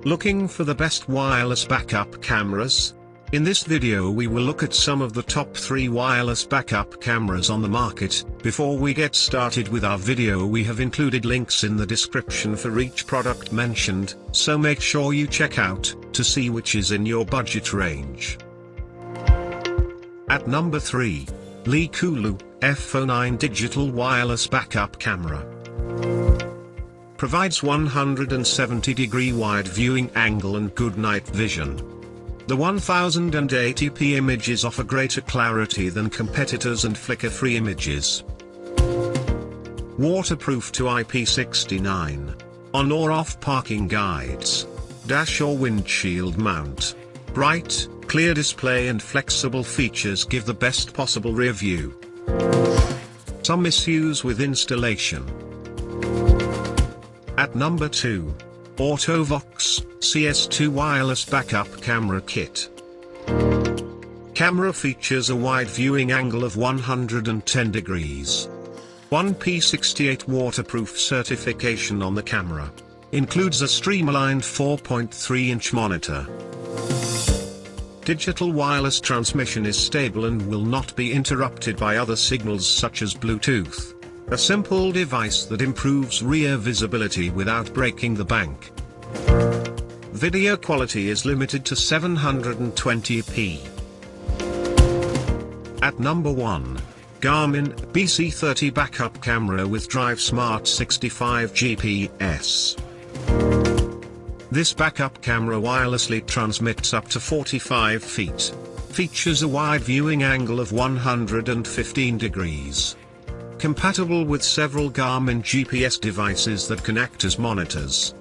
Looking for the best wireless backup cameras? In this video we will look at some of the top 3 wireless backup cameras on the market. Before we get started with our video, we have included links in the description for each product mentioned, so make sure you check out to see which is in your budget range. At number 3, LeeKooLuu F09 Digital Wireless Backup Camera. Provides 170-degree wide viewing angle and good night vision. The 1080p images offer greater clarity than competitors and flicker-free images. Waterproof to IP69. On or off parking guides. Dash or windshield mount. Bright, clear display and flexible features give the best possible rear view. Some issues with installation. At number 2. Auto-Vox CS2 Wireless Backup Camera Kit. Camera features a wide viewing angle of 110 degrees. 1P68 waterproof certification on the camera. Includes a streamlined 4.3-inch monitor. Digital wireless transmission is stable and will not be interrupted by other signals such as Bluetooth. A simple device that improves rear visibility without breaking the bank. Video quality is limited to 720p. At number 1. Garmin BC30 Backup Camera with DriveSmart 65 GPS. This backup camera wirelessly transmits up to 45 feet. Features a wide viewing angle of 115 degrees. Compatible with several Garmin GPS devices that can act as monitors.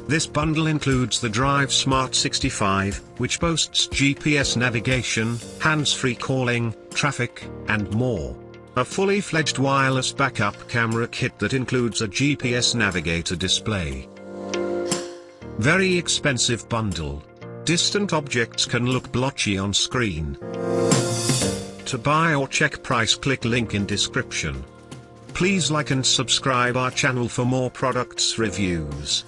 This bundle includes the DriveSmart 65, which boasts GPS navigation, hands-free calling, traffic, and more. A fully fledged wireless backup camera kit that includes a GPS navigator display. Very expensive bundle. Distant objects can look blotchy on screen. To buy or check price, click link in description. Please like and subscribe our channel for more products reviews.